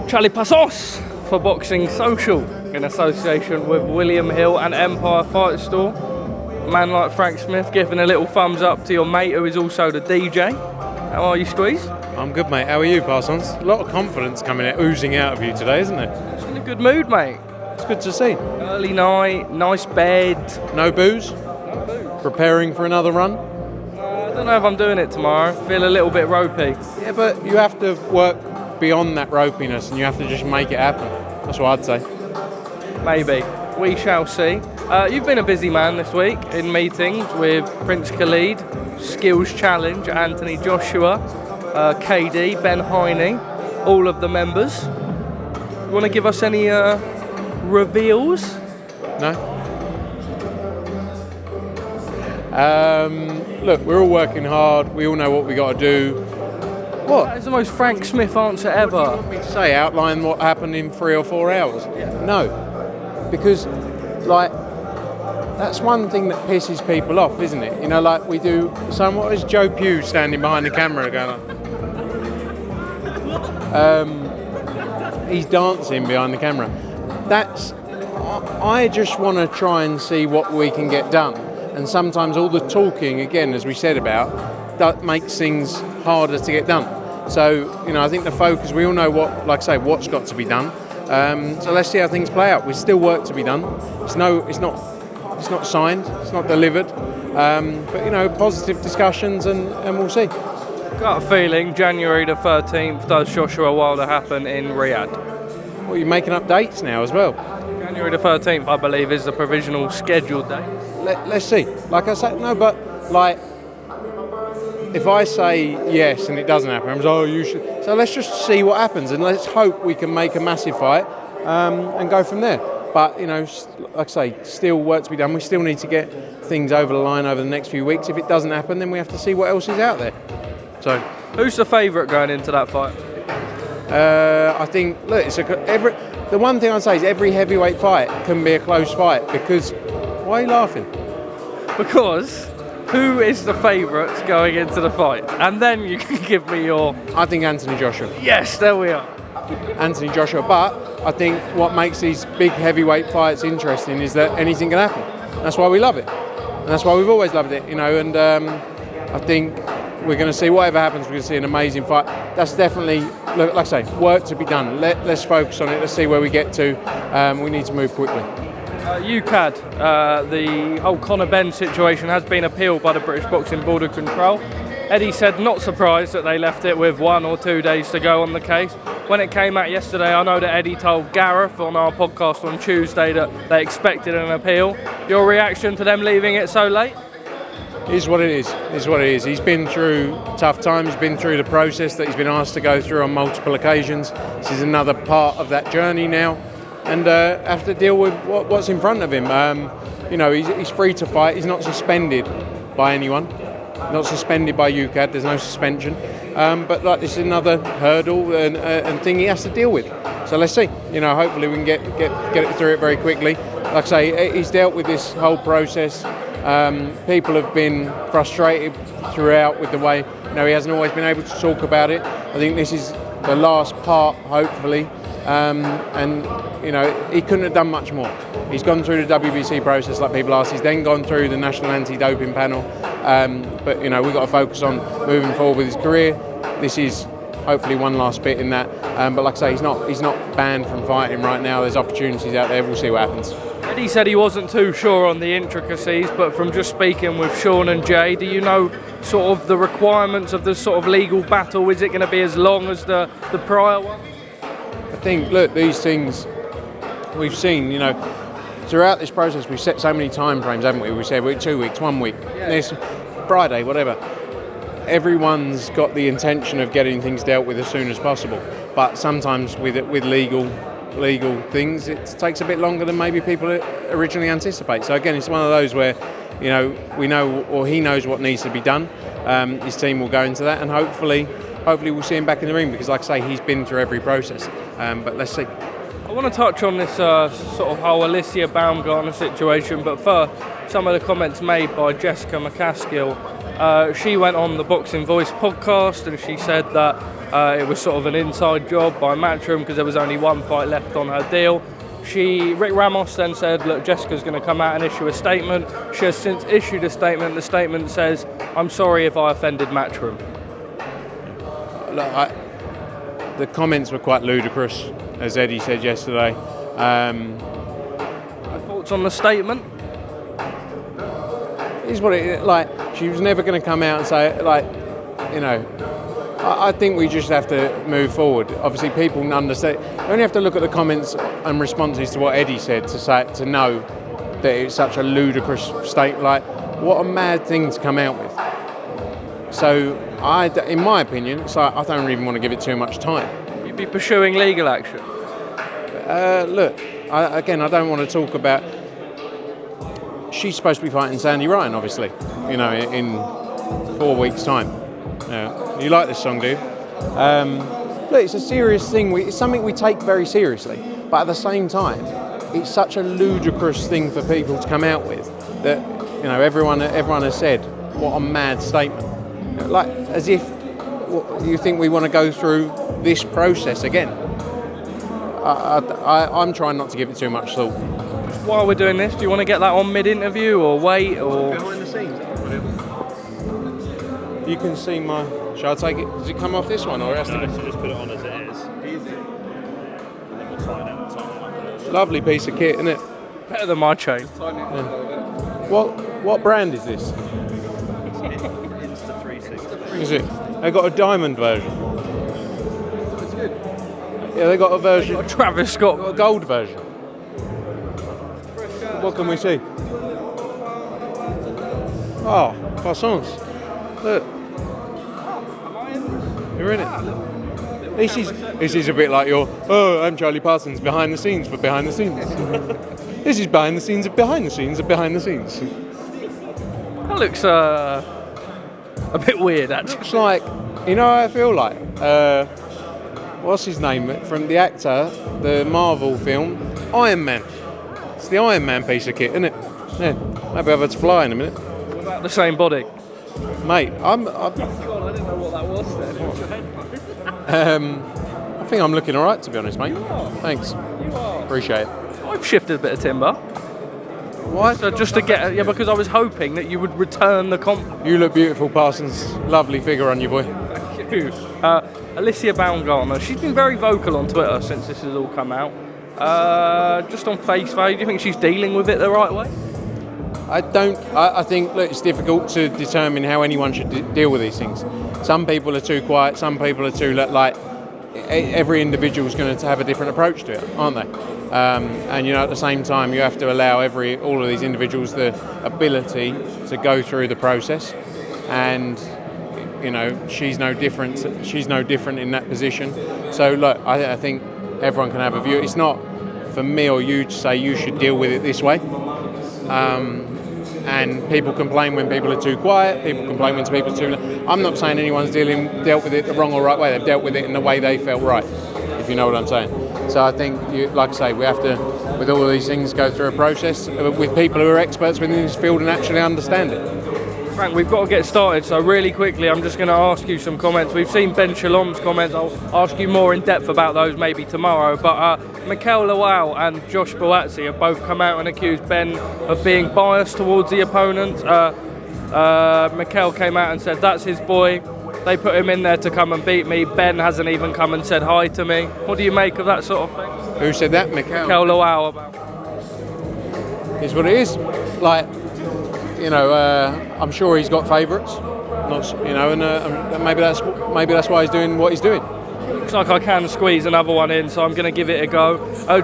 Charlie Parsons for Boxing Social in association with William Hill and Empire Fight Store. A man like Frank Smith giving a little thumbs up to your mate who is also the DJ. How are you, Squeeze? I'm good, mate. How are you, Parsons? A lot of confidence coming out, oozing out of you today, isn't it? Just in a good mood, mate. It's good to see. Early night, nice bed. No booze? No booze. Preparing for another run? I don't know if I'm doing it tomorrow. Feel a little bit ropey. Yeah, but you have to work beyond that ropiness and you have to just make it happen. That's what I'd say. Maybe. We shall see. You've been a busy man this week in meetings with Prince Khalid, Skills Challenge, Anthony Joshua, KD, Ben Hearn, all of the members. You want to give us any reveals? No? Look, we're all working hard. We all know what we got to do. What? That is the most Frank Smith answer ever. You want me to say outline what happened in 3 or 4 hours? Yeah. No. Because, like, that's one thing that pisses people off, isn't it? You know, like we do. So what is Joe Pugh standing behind the camera going on? He's dancing behind the camera. I just want to try and see what we can get done. And sometimes all the talking, again, as we said about, that makes things harder to get done. So, you know, I think the focus, we all know what, like I say, what's got to be done. So let's see how things play out. There's still work to be done. It's not signed, it's not delivered. But, you know, positive discussions and we'll see. Got a feeling January the 13th does Joshua Wilder happen in Riyadh. Well, you're making up dates now as well. January the 13th, I believe, is the provisional scheduled date. Let's see. Like I say, no, but like, if I say yes and it doesn't happen, I'm like, oh, you should. So let's just see what happens and let's hope we can make a massive fight and go from there. But, you know, like I say, still work to be done. We still need to get things over the line over the next few weeks. If it doesn't happen, then we have to see what else is out there. So, who's the favourite going into that fight? I think, look, the one thing I'd say is every heavyweight fight can be a close fight because, why are you laughing? Because who is the favourite going into the fight? And then you can give me your... I think Anthony Joshua. Yes, there we are. Anthony Joshua, but I think what makes these big heavyweight fights interesting is that anything can happen. That's why we love it. And that's why we've always loved it, you know, and I think we're going to see whatever happens, we're going to see an amazing fight. That's definitely, like I say, work to be done. Let's focus on it. Let's see where we get to. We need to move quickly. UKAD, the whole Conor Benn situation has been appealed by the British Boxing Board of Control. Eddie said not surprised that they left it with 1 or 2 days to go on the case. When it came out yesterday, I know that Eddie told Gareth on our podcast on Tuesday that they expected an appeal. Your reaction to them leaving it so late? It is what it is. It is what it is. He's been through tough times. He's been through the process that he's been asked to go through on multiple occasions. This is another part of that journey now. And have to deal with what's in front of him. You know, he's free to fight. He's not suspended by anyone. Not suspended by UKAD. There's no suspension. But like, this is another hurdle and thing he has to deal with. So let's see. You know, hopefully we can get it through it very quickly. Like I say, he's dealt with this whole process. People have been frustrated throughout with the way, you know, he hasn't always been able to talk about it. I think this is the last part, hopefully. And, you know, he couldn't have done much more. He's gone through the WBC process, like people ask. He's then gone through the National Anti-Doping Panel. But, you know, we've got to focus on moving forward with his career. This is hopefully one last bit in that. But like I say, he's not banned from fighting right now. There's opportunities out there. We'll see what happens. Eddie said he wasn't too sure on the intricacies, but from just speaking with Sean and Jay, do you know sort of the requirements of the sort of legal battle? Is it going to be as long as the prior one? I think, look, these things we've seen, you know, throughout this process, we've set so many time frames, haven't we? We said 2 weeks, 1 week, there's Friday, whatever. Everyone's got the intention of getting things dealt with as soon as possible, but sometimes with legal things, it takes a bit longer than maybe people originally anticipate. So again, it's one of those where, you know, we know, or he knows what needs to be done. His team will go into that, and hopefully we'll see him back in the ring, because like I say, he's been through every process. But let's see. I want to touch on this sort of whole Alycia Baumgardner situation, but first, some of the comments made by Jessica McCaskill. She went on the Boxing Voice podcast and she said that It was sort of an inside job by Matchroom because there was only one fight left on her deal. Rick Ramos then said, look, Jessica's going to come out and issue a statement. She has since issued a statement. The statement says, I'm sorry if I offended Matchroom. Look, the comments were quite ludicrous, as Eddie said yesterday. Thoughts on the statement? Is what it like. She was never going to come out and say, like, you know. I think we just have to move forward. Obviously, people understand. You only have to look at the comments and responses to what Eddie said to know that it's such a ludicrous state. Like, what a mad thing to come out with. So, in my opinion, it's like I don't even want to give it too much time. You'd be pursuing legal action. Look, I don't want to talk about. She's supposed to be fighting Sandy Ryan, obviously. You know, in 4 weeks' time. You like this song, do you? Look, it's a serious thing. It's something we take very seriously. But at the same time, it's such a ludicrous thing for people to come out with that, you know, everyone has said, what a mad statement. Like, as if you think we want to go through this process again. I'm trying not to give it too much thought. While we're doing this, do you want to get that on mid-interview or wait? Or behind the scenes? You can see my... Shall I take it? Does it come off this one or it has to go? So just put it on as it is. And then we'll tighten it up. Lovely piece of kit, isn't it? Better than my chain. Yeah. What brand is this? Insta360. Is it? They got a diamond version. It's good. Yeah, they got a version. Got Travis Scott. Got a gold version. What can we see? Oh, Parsons. Look. You're in it. This is a bit like your, I'm Charlie Parsons, behind the scenes for behind the scenes. This is behind the scenes of behind the scenes of behind the scenes. That looks a bit weird, actually. Looks like, you know how I feel like? What's his name? From the actor, the Marvel film, Iron Man. It's the Iron Man piece of kit, isn't it? Yeah. Maybe I'll have to fly in a minute. What about the same body? Mate, God, I didn't know what that was then. I think I'm looking all right, to be honest, mate. You are. Thanks. You are. Appreciate it. I've shifted a bit of timber. Why? So just to get, because I was hoping that you would return the compliment. You look beautiful, Parsons. Lovely figure on you, boy. Thank you. Alycia Baumgardner, she's been very vocal on Twitter since this has all come out. Just on face value, do you think she's dealing with it the right way? I don't. I think, look, it's difficult to determine how anyone should deal with these things. Some people are too quiet, some people are too, like, every individual is going to have a different approach to it, aren't they? And, you know, at the same time, you have to allow all of these individuals the ability to go through the process. And, you know, she's no different in that position. So, look, I think everyone can have a view. It's not for me or you to say you should deal with it this way. And people complain when people are too quiet, people complain when people are too... I'm not saying anyone's dealt with it the wrong or right way. They've dealt with it in the way they felt right, if you know what I'm saying. So I think, like I say, we have to, with all of these things, go through a process with people who are experts within this field and actually understand it. Frank, we've got to get started, so really quickly I'm just going to ask you some comments. We've seen Ben Shalom's comments. I'll ask you more in depth about those maybe tomorrow. But McCaskill and Josh Boatzy have both come out and accused Ben of being biased towards the opponent. McCaskill came out and said that's his boy. They put him in there to come and beat me. Ben hasn't even come and said hi to me. What do you make of that sort of thing? Who said that? McCaskill about. It's what it is. Like, you know, I'm sure he's got favourites. You know, and maybe that's why he's doing what he's doing. Looks like I can squeeze another one in, so I'm going to give it a go.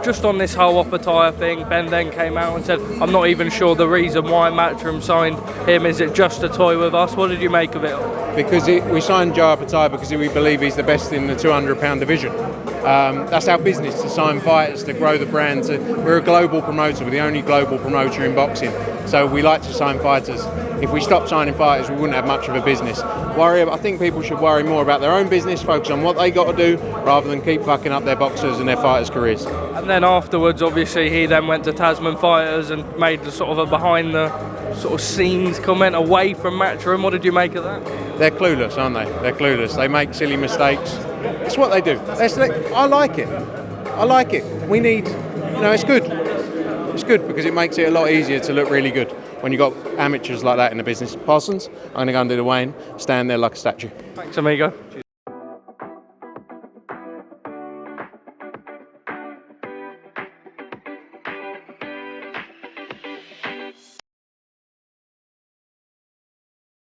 Just on this whole Opetaia thing, Ben then came out and said, I'm not even sure the reason why Matchroom signed him. Is it just a toy with us? What did you make of it? Because we signed Jai Opetaia because we believe he's the best in the 200-pound division. That's our business, to sign fighters, to grow the brand. We're a global promoter. We're the only global promoter in boxing. So we like to sign fighters. If we stopped signing fighters, we wouldn't have much of a business. I think people should worry more about their own business, focus on what they got to do, rather than keep fucking up their boxers and their fighters' careers. And then afterwards, obviously, he then went to Tasman Fighters and made the sort of a behind the sort of scenes comment away from Matchroom. What did you make of that? They're clueless, aren't they? They're clueless. They make silly mistakes. It's what they do. I like it. I like it. We need, it's good. It's good because it makes it a lot easier to look really good when you've got amateurs like that in the business. Parsons, I'm going to go and do the weighing, stand there like a statue. Thanks, amigo.